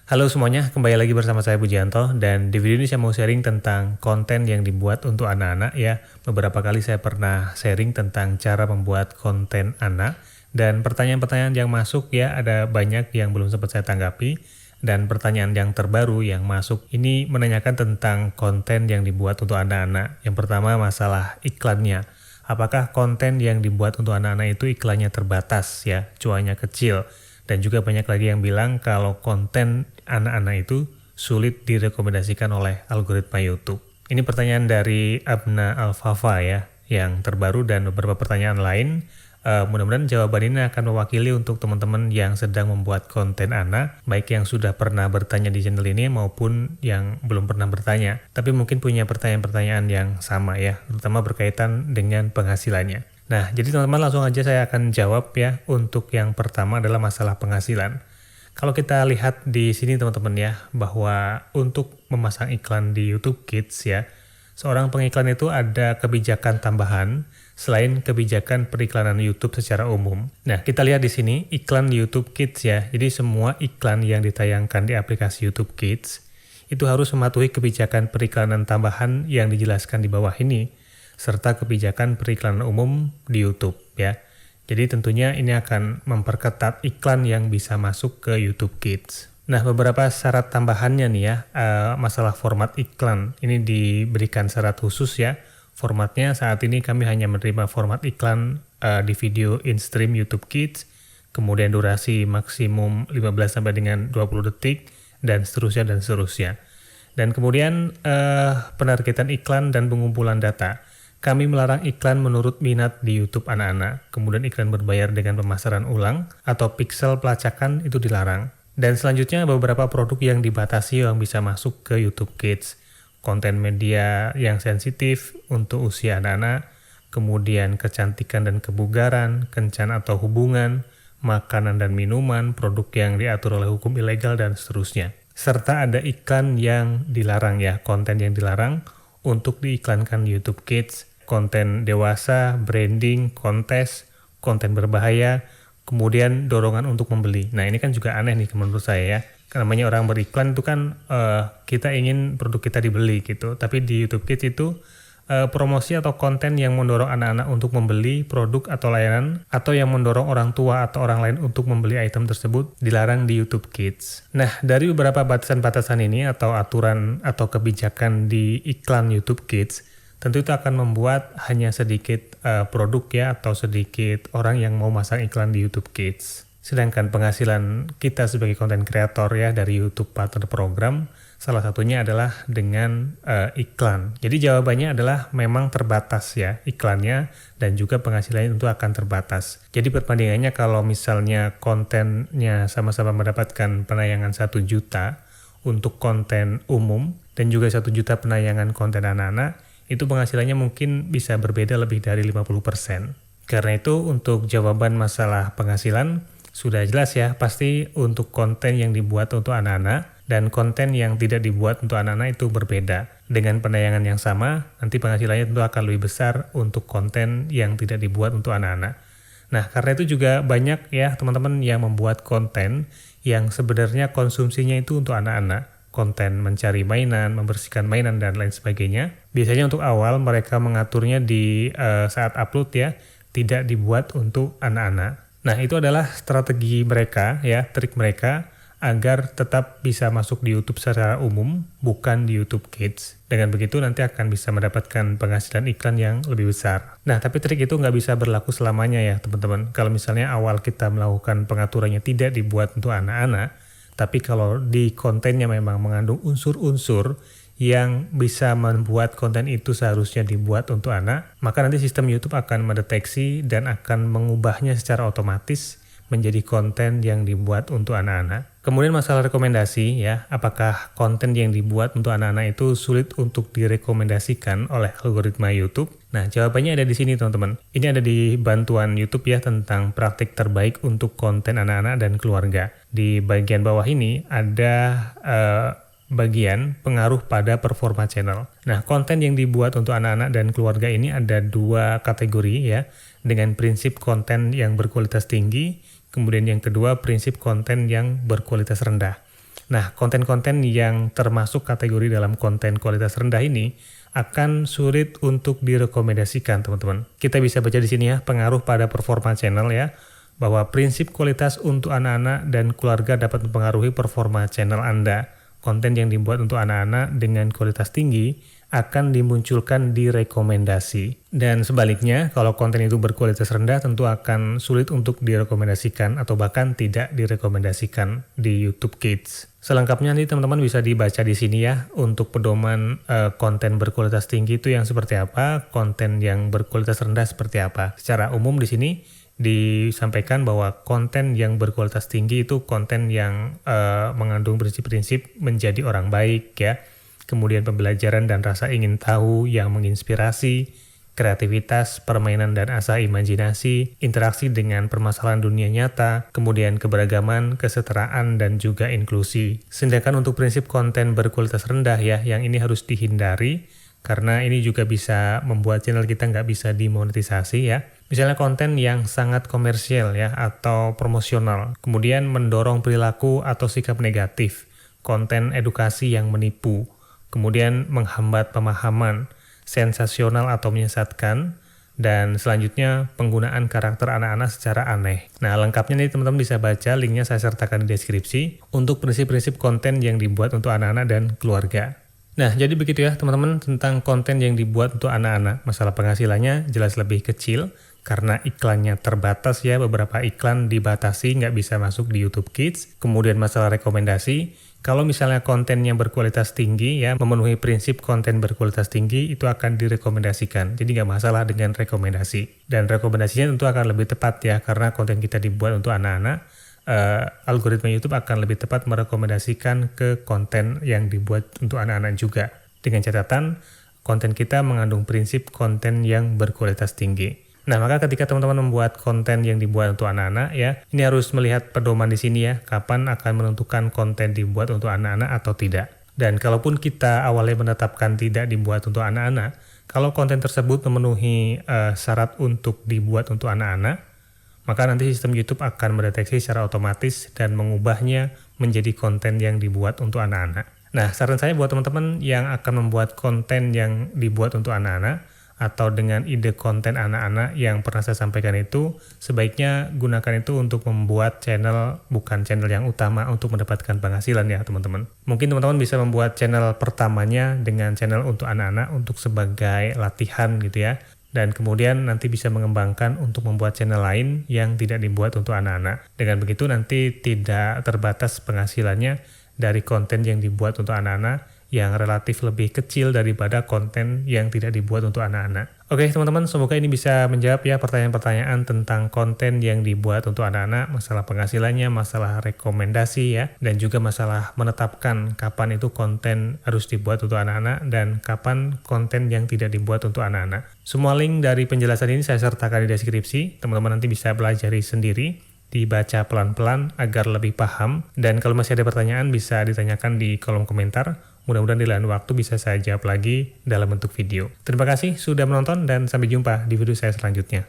Halo semuanya, kembali lagi bersama saya Pujianto dan di video ini saya mau sharing tentang konten yang dibuat untuk anak-anak ya. Beberapa kali saya pernah sharing tentang cara membuat konten anak dan pertanyaan-pertanyaan yang masuk ya ada banyak yang belum sempat saya tanggapi dan pertanyaan yang terbaru yang masuk ini menanyakan tentang konten yang dibuat untuk anak-anak. Yang pertama masalah iklannya. Apakah konten yang dibuat untuk anak-anak itu iklannya terbatas ya, cuannya kecil? Dan juga banyak lagi yang bilang kalau konten anak-anak itu sulit direkomendasikan oleh algoritma YouTube. Ini pertanyaan dari Abna Alfafa ya, yang terbaru dan beberapa pertanyaan lain. Mudah-mudahan jawaban ini akan mewakili untuk teman-teman yang sedang membuat konten anak, baik yang sudah pernah bertanya di channel ini maupun yang belum pernah bertanya. Tapi mungkin punya pertanyaan-pertanyaan yang sama ya, terutama berkaitan dengan penghasilannya. Nah, jadi teman-teman langsung aja saya akan jawab ya. Untuk yang pertama adalah masalah penghasilan. Kalau kita lihat di sini teman-teman ya, bahwa untuk memasang iklan di YouTube Kids ya, seorang pengiklan itu ada kebijakan tambahan selain kebijakan periklanan YouTube secara umum. Nah, kita lihat di sini iklan YouTube Kids ya. Jadi semua iklan yang ditayangkan di aplikasi YouTube Kids itu harus mematuhi kebijakan periklanan tambahan yang dijelaskan di bawah ini, serta kebijakan periklanan umum di YouTube ya. Jadi tentunya ini akan memperketat iklan yang bisa masuk ke YouTube Kids. Nah, beberapa syarat tambahannya nih ya, masalah format iklan. Ini diberikan syarat khusus ya. Formatnya saat ini kami hanya menerima format iklan di video in-stream YouTube Kids, kemudian durasi maksimum 15 sampai dengan 20 detik, dan seterusnya dan seterusnya. Dan kemudian penargetan iklan dan pengumpulan data. Kami melarang iklan menurut minat di YouTube anak-anak, kemudian iklan berbayar dengan pemasaran ulang atau pixel pelacakan itu dilarang. Dan selanjutnya beberapa produk yang dibatasi yang bisa masuk ke YouTube Kids. Konten media yang sensitif untuk usia anak-anak, kemudian kecantikan dan kebugaran, kencan atau hubungan, makanan dan minuman, produk yang diatur oleh hukum ilegal dan seterusnya. Serta ada iklan yang dilarang ya, konten yang dilarang untuk diiklankan di YouTube Kids, konten dewasa, branding, kontes, konten berbahaya, kemudian dorongan untuk membeli. Nah, ini kan juga aneh nih menurut saya ya. Namanya orang beriklan itu kan kita ingin produk kita dibeli gitu. Tapi di YouTube Kids itu promosi atau konten yang mendorong anak-anak untuk membeli produk atau layanan, atau yang mendorong orang tua atau orang lain untuk membeli item tersebut dilarang di YouTube Kids. Nah, dari beberapa batasan-batasan ini atau aturan atau kebijakan di iklan YouTube Kids, tentu itu akan membuat hanya sedikit produk ya atau sedikit orang yang mau masang iklan di YouTube Kids. Sedangkan penghasilan kita sebagai konten kreator ya dari YouTube Partner Program, salah satunya adalah dengan iklan. Jadi jawabannya adalah memang terbatas ya iklannya, dan juga penghasilannya tentu akan terbatas. Jadi perbandingannya kalau misalnya kontennya sama-sama mendapatkan penayangan 1 juta untuk konten umum dan juga 1 juta penayangan konten anak-anak, itu penghasilannya mungkin bisa berbeda lebih dari 50%. Karena itu untuk jawaban masalah penghasilan sudah jelas ya, pasti untuk konten yang dibuat untuk anak-anak dan konten yang tidak dibuat untuk anak-anak itu berbeda. Dengan penayangan yang sama, nanti penghasilannya tentu akan lebih besar untuk konten yang tidak dibuat untuk anak-anak. Nah, karena itu juga banyak ya teman-teman yang membuat konten yang sebenarnya konsumsinya itu untuk anak-anak. Konten mencari mainan, membersihkan mainan, dan lain sebagainya. Biasanya untuk awal mereka mengaturnya di saat upload ya, tidak dibuat untuk anak-anak. Nah, itu adalah strategi mereka ya, trik mereka agar tetap bisa masuk di YouTube secara umum, bukan di YouTube Kids. Dengan begitu nanti akan bisa mendapatkan penghasilan iklan yang lebih besar. Nah, tapi trik itu nggak bisa berlaku selamanya ya teman-teman. Kalau misalnya awal kita melakukan pengaturannya tidak dibuat untuk anak-anak, tapi kalau di kontennya memang mengandung unsur-unsur yang bisa membuat konten itu seharusnya dibuat untuk anak, maka nanti sistem YouTube akan mendeteksi dan akan mengubahnya secara otomatis menjadi konten yang dibuat untuk anak-anak. Kemudian masalah rekomendasi ya, apakah konten yang dibuat untuk anak-anak itu sulit untuk direkomendasikan oleh algoritma YouTube? Nah, jawabannya ada di sini teman-teman. Ini ada di bantuan YouTube ya tentang praktik terbaik untuk konten anak-anak dan keluarga. Di bagian bawah ini ada bagian pengaruh pada performa channel. Nah, konten yang dibuat untuk anak-anak dan keluarga ini ada 2 kategori ya, dengan prinsip konten yang berkualitas tinggi, kemudian yang kedua prinsip konten yang berkualitas rendah. Nah, konten-konten yang termasuk kategori dalam konten kualitas rendah ini akan sulit untuk direkomendasikan, teman-teman. Kita bisa baca di sini ya, pengaruh pada performa channel ya, bahwa prinsip kualitas untuk anak-anak dan keluarga dapat mempengaruhi performa channel Anda. Konten yang dibuat untuk anak-anak dengan kualitas tinggi akan dimunculkan di rekomendasi. Dan sebaliknya, kalau konten itu berkualitas rendah tentu akan sulit untuk direkomendasikan atau bahkan tidak direkomendasikan di YouTube Kids. Selengkapnya nanti teman-teman bisa dibaca di sini ya, untuk pedoman konten berkualitas tinggi itu yang seperti apa, konten yang berkualitas rendah seperti apa. Secara umum di sini disampaikan bahwa konten yang berkualitas tinggi itu konten yang mengandung prinsip-prinsip menjadi orang baik ya. Kemudian pembelajaran dan rasa ingin tahu yang menginspirasi, kreativitas, permainan dan asa imajinasi, interaksi dengan permasalahan dunia nyata, kemudian keberagaman, kesetaraan, dan juga inklusi. Sedangkan untuk prinsip konten berkualitas rendah ya, yang ini harus dihindari, karena ini juga bisa membuat channel kita nggak bisa dimonetisasi ya. Misalnya konten yang sangat komersial ya, atau promosional, kemudian mendorong perilaku atau sikap negatif, konten edukasi yang menipu, kemudian menghambat pemahaman, sensasional atau menyesatkan, dan selanjutnya penggunaan karakter anak-anak secara aneh. Nah, lengkapnya nih teman-teman bisa baca, linknya saya sertakan di deskripsi untuk prinsip-prinsip konten yang dibuat untuk anak-anak dan keluarga. Nah, jadi begitu ya teman-teman tentang konten yang dibuat untuk anak-anak. Masalah penghasilannya jelas lebih kecil karena iklannya terbatas ya, beberapa iklan dibatasi nggak bisa masuk di YouTube Kids. Kemudian masalah rekomendasi, kalau misalnya konten yang berkualitas tinggi ya, memenuhi prinsip konten berkualitas tinggi, itu akan direkomendasikan. Jadi nggak masalah dengan rekomendasi. Dan rekomendasinya tentu akan lebih tepat ya, karena konten kita dibuat untuk anak-anak, algoritma YouTube akan lebih tepat merekomendasikan ke konten yang dibuat untuk anak-anak juga. Dengan catatan, konten kita mengandung prinsip konten yang berkualitas tinggi. Nah, maka ketika teman-teman membuat konten yang dibuat untuk anak-anak ya, ini harus melihat pedoman di sini ya, kapan akan menentukan konten dibuat untuk anak-anak atau tidak. Dan kalaupun kita awalnya menetapkan tidak dibuat untuk anak-anak, kalau konten tersebut memenuhi syarat untuk dibuat untuk anak-anak, maka nanti sistem YouTube akan mendeteksi secara otomatis dan mengubahnya menjadi konten yang dibuat untuk anak-anak. Nah, saran saya buat teman-teman yang akan membuat konten yang dibuat untuk anak-anak, atau dengan ide konten anak-anak yang pernah saya sampaikan itu, sebaiknya gunakan itu untuk membuat channel, bukan channel yang utama untuk mendapatkan penghasilan ya teman-teman. Mungkin teman-teman bisa membuat channel pertamanya dengan channel untuk anak-anak untuk sebagai latihan gitu ya. Dan kemudian nanti bisa mengembangkan untuk membuat channel lain yang tidak dibuat untuk anak-anak. Dengan begitu nanti tidak terbatas penghasilannya dari konten yang dibuat untuk anak-anak, yang relatif lebih kecil daripada konten yang tidak dibuat untuk anak-anak. Oke teman-teman, semoga ini bisa menjawab ya pertanyaan-pertanyaan tentang konten yang dibuat untuk anak-anak, masalah penghasilannya, masalah rekomendasi ya, dan juga masalah menetapkan kapan itu konten harus dibuat untuk anak-anak dan kapan konten yang tidak dibuat untuk anak-anak. Semua link dari penjelasan ini saya sertakan di deskripsi, teman-teman nanti bisa pelajari sendiri, dibaca pelan-pelan agar lebih paham, dan kalau masih ada pertanyaan bisa ditanyakan di kolom komentar. Mudah-mudahan di lain waktu bisa saya jawab lagi dalam bentuk video. Terima kasih sudah menonton dan sampai jumpa di video saya selanjutnya.